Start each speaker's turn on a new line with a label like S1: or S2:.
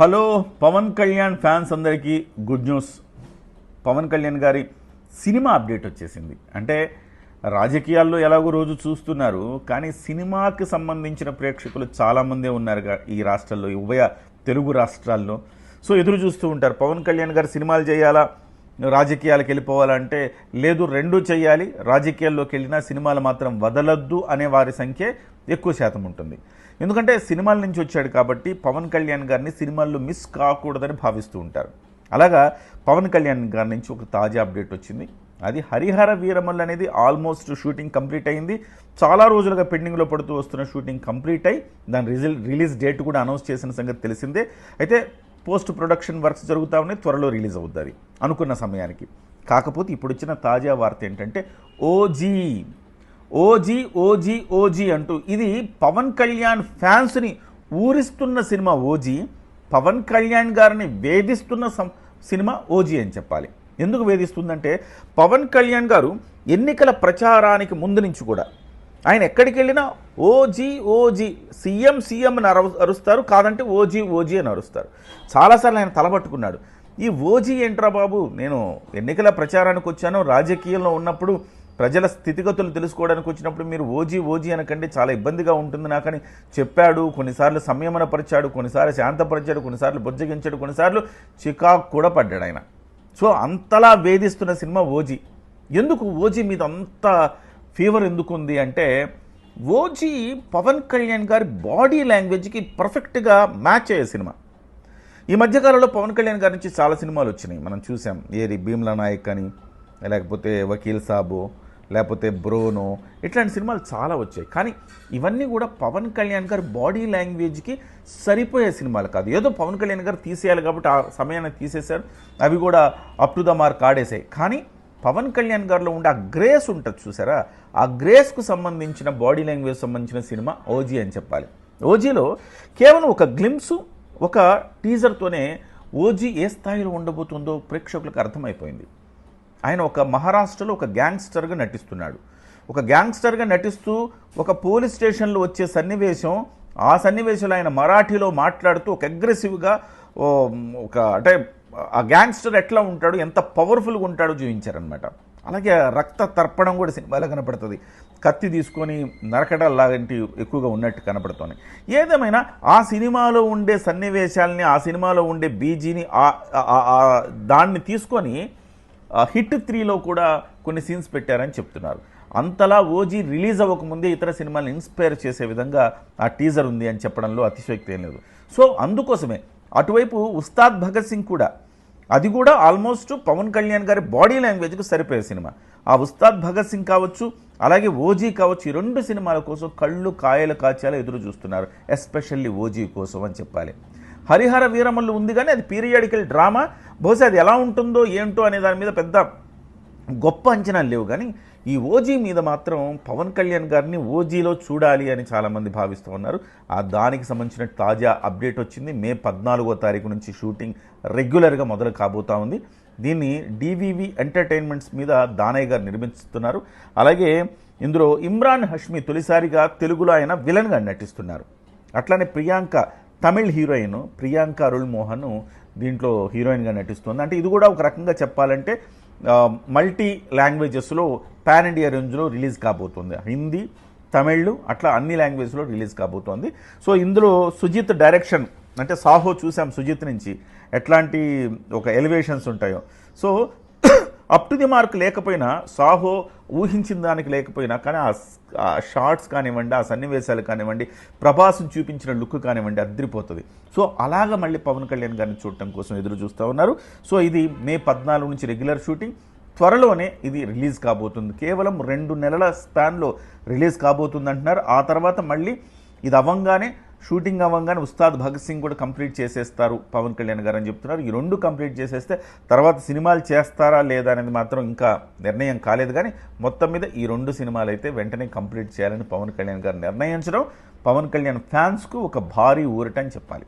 S1: Hello Pawan Kalyan fans అందరికీ good news. Pawan Kalyan గారి cinema update వచ్చేసింది. అంటే రాజకీయాల్లో ఎలాగో రోజు చూస్తున్నారు, కానీ సినిమాకి సంబంధించిన ప్రేక్షకులు చాలామందే ఉన్నారు ఈ రాష్ట్రాల్లో, ఉభయ తెలుగు రాష్ట్రాల్లో. సో ఎదురు చూస్తూ ఉంటారు, పవన్ కళ్యాణ్ గారు సినిమాలు చేయాలా, రాజకీయాలకు వెళ్ళిపోవాలంటే లేదు, రెండూ చేయాలి, రాజకీయాల్లోకి వెళ్ళినా సినిమాలు మాత్రం వదలొద్దు అనే వారి సంఖ్య ఎక్కువ శాతం ఉంటుంది. ఎందుకంటే సినిమాల నుంచి వచ్చాడు కాబట్టి పవన్ కళ్యాణ్ గారిని సినిమాల్లో మిస్ కాకూడదని భావిస్తూ ఉంటారు. అలాగా పవన్ కళ్యాణ్ గారి నుంచి ఒక తాజా అప్డేట్ వచ్చింది. అది హరిహర వీరమల్లు అనేది ఆల్మోస్ట్ షూటింగ్ కంప్లీట్ అయింది. చాలా రోజులుగా పెండింగ్లో పడుతూ వస్తున్న షూటింగ్ కంప్లీట్ అయి దాని రిలీజ్ డేట్ కూడా అనౌన్స్ చేసిన సంగతి తెలిసిందే. అయితే పోస్ట్ ప్రొడక్షన్ వర్క్స్ జరుగుతూ ఉన్నాయి, త్వరలో రిలీజ్ అవుతుంది అనుకున్న సమయానికి. కాకపోతే ఇప్పుడు వచ్చిన తాజా వార్త ఏంటంటే ఓజీ ఓజీ ఓజీ ఓజీ అంటూ ఇది పవన్ కళ్యాణ్ ఫ్యాన్స్ని ఊరిస్తున్న సినిమా ఓజీ. పవన్ కళ్యాణ్ గారిని వేధిస్తున్న సినిమా ఓజీ అని చెప్పాలి. ఎందుకు వేధిస్తుందంటే పవన్ కళ్యాణ్ గారు ఎన్నికల ప్రచారానికి ముందు నుంచి కూడా ఆయన ఎక్కడికి వెళ్ళినా ఓజీ ఓజీ, సీఎం సీఎం అని అరుస్తారు, కాదంటే ఓజీ ఓజీ అని అరుస్తారు. చాలాసార్లు ఆయన తలబట్టుకున్నాడు, ఈ ఓజీ ఏంట్రా బాబు, నేను ఎన్నికల ప్రచారానికి వచ్చాను, రాజకీయంలో ఉన్నప్పుడు ప్రజల స్థితిగతులు తెలుసుకోవడానికి వచ్చినప్పుడు మీరు ఓజీ ఓజీ అనకంటే చాలా ఇబ్బందిగా ఉంటుంది నాకని చెప్పాడు. కొన్నిసార్లు సంయమనపరిచాడు, కొన్నిసార్లు శాంతపరిచాడు, కొన్నిసార్లు బుజ్జగించాడు, కొన్నిసార్లు చికాకు కూడా పడ్డాడు ఆయన. సో అంతలా వేధిస్తున్న సినిమా ఓజీ. ఎందుకు ఓజీ మీద అంత ఫీవర్ ఎందుకు ఉంది అంటే, ఓజీ పవన్ కళ్యాణ్ గారి బాడీ లాంగ్వేజ్కి పర్ఫెక్ట్గా మ్యాచ్ అయ్యే సినిమా. ఈ మధ్యకాలంలో పవన్ కళ్యాణ్ గారి నుంచి చాలా సినిమాలు వచ్చినాయి, మనం చూసాం. ఏది భీమ్లా నాయక్ అని, లేకపోతే వకీల్ సాబు, లేకపోతే బ్రోనో, ఇట్లాంటి సినిమాలు చాలా వచ్చాయి. కానీ ఇవన్నీ కూడా పవన్ కళ్యాణ్ గారి బాడీ లాంగ్వేజ్కి సరిపోయే సినిమాలు కాదు. ఏదో పవన్ కళ్యాణ్ గారు తీసేయాలి కాబట్టి ఆ సమయాన్ని తీసేశారు, అవి కూడా అప్ టు ద మార్క్ ఆడేసాయి. కానీ పవన్ కళ్యాణ్ గారిలో ఉండే ఆ గ్రేస్ ఉంటుంది చూసారా, ఆ గ్రేస్కు సంబంధించిన బాడీ లాంగ్వేజ్ సంబంధించిన సినిమా ఓజీ అని చెప్పాలి. ఓజీలో కేవలం ఒక గ్లిమ్సు, ఒక టీజర్తోనే ఓజీ ఏ స్థాయిలో ఉండబోతుందో ప్రేక్షకులకు అర్థమైపోయింది. ఆయన ఒక మహారాష్ట్రలో ఒక గ్యాంగ్స్టర్గా నటిస్తున్నాడు. ఒక గ్యాంగ్స్టర్గా నటిస్తూ ఒక పోలీస్ స్టేషన్లో వచ్చే సన్నివేశం, ఆ సన్నివేశంలో ఆయన మరాఠీలో మాట్లాడుతూ ఒక అగ్రెసివ్గా ఒక అంటే ఆ గ్యాంగ్స్టర్ ఎట్లా ఉంటాడు, ఎంత పవర్ఫుల్గా ఉంటాడో చూపించారనమాట. అలాగే రక్త తర్పణం కూడా సినిమాలో కనపడుతుంది, కత్తి తీసుకొని నరకడాలు లాంటి ఎక్కువగా ఉన్నట్టు కనపడుతుంది. ఏదేమైనా ఆ సినిమాలో ఉండే సన్నివేశాలని, ఆ సినిమాలో ఉండే బీజీని దాన్ని తీసుకొని హిట్ 3లో కూడా కొన్ని సీన్స్ పెట్టారని చెప్తున్నారు. అంతలా ఓజీ రిలీజ్ అవ్వకముందే ఇతర సినిమాలను ఇన్స్పైర్ చేసే విధంగా ఆ టీజర్ ఉంది అని చెప్పడంలో అతిశయోక్తి ఏం లేదు. సో అందుకోసమే అటువైపు ఉస్తాద్ భగత్ సింగ్ కూడా, అది కూడా ఆల్మోస్ట్ పవన్ కళ్యాణ్ గారి బాడీ లాంగ్వేజ్కి సరిపోయే సినిమా. ఆ ఉస్తాద్ భగత్ సింగ్ కావచ్చు, అలాగే ఓజీ కావచ్చు, ఈ రెండు సినిమాల కోసం కళ్ళు కాయలు కాచేలా ఎదురు చూస్తున్నారు, ఎస్పెషల్లీ ఓజీ కోసం అని చెప్పాలి. హరిహర వీరమల్లు ఉంది కానీ అది పీరియాడికల్ డ్రామా, బహుశా అది ఎలా ఉంటుందో ఏంటో అనే దాని మీద పెద్ద గొప్ప అంచనాలు లేవు. కానీ ఈ ఓజీ మీద మాత్రం పవన్ కళ్యాణ్ గారిని ఓజీలో చూడాలి అని చాలామంది భావిస్తూ ఉన్నారు. దానికి సంబంధించిన తాజా అప్డేట్ వచ్చింది. మే 14వ తారీఖు నుంచి షూటింగ్ రెగ్యులర్గా మొదలు కాబోతా ఉంది. దీన్ని డివివి ఎంటర్టైన్మెంట్స్ మీద దానయ్య గారు నిర్మిస్తున్నారు. అలాగే ఇందులో ఇమ్రాన్ హష్మి తొలిసారిగా తెలుగులో ఆయన విలన్గా నటిస్తున్నారు. అట్లానే ప్రియాంక, తమిళ్ హీరోయిన్ ప్రియాంక అరుళ్ మోహన్ దీంట్లో హీరోయిన్గా నటిస్తుంది. అంటే ఇది కూడా ఒక రకంగా చెప్పాలంటే మల్టీ లాంగ్వేజెస్లో పాన్ ఇండియా రేంజ్లో రిలీజ్ కాబోతుంది. హిందీ, తమిళ్ అట్లా అన్ని లాంగ్వేజ్లో రిలీజ్ కాబోతోంది. సో ఇందులో సుజిత్ డైరెక్షన్, అంటే సాహో చూసాం సుజిత్ నుంచి ఎట్లాంటి ఒక ఎలివేషన్స్ ఉంటాయో. So up to the mark లేకపోయినా, సాహో ఊహించిన దానికి లేకపోయినా, కానీ ఆ షార్ట్స్ కానివ్వండి, ఆ సన్నివేశాలు కానివ్వండి, ప్రభాస్ని చూపించిన లుక్ కానివ్వండి, అద్రిపోతుంది. సో అలాగ మళ్ళీ పవన్ కళ్యాణ్ గారిని చూడటం కోసం ఎదురు చూస్తూ ఉన్నారు. సో ఇది మే 14 నుంచి రెగ్యులర్ షూటింగ్, త్వరలోనే ఇది రిలీజ్ కాబోతుంది. కేవలం 2 నెలల స్పాన్లో రిలీజ్ కాబోతుంది అంటున్నారు. ఆ తర్వాత మళ్ళీ ఇది అవ్వంగానే, షూటింగ్ అవ్వంగానే ఉస్తాద్ భగత్ సింగ్ కూడా కంప్లీట్ చేసేస్తారు పవన్ కళ్యాణ్ గారు అని చెప్తున్నారు. ఈ 2 కంప్లీట్ చేసేస్తే తర్వాత సినిమాలు చేస్తారా లేదా అనేది మాత్రం ఇంకా నిర్ణయం కాలేదు. కానీ మొత్తం మీద ఈ 2 సినిమాలు అయితే వెంటనే కంప్లీట్ చేయాలని పవన్ కళ్యాణ్ గారు నిర్ణయించడం పవన్ కళ్యాణ్ ఫ్యాన్స్కు ఒక భారీ ఊరటని చెప్పాలి.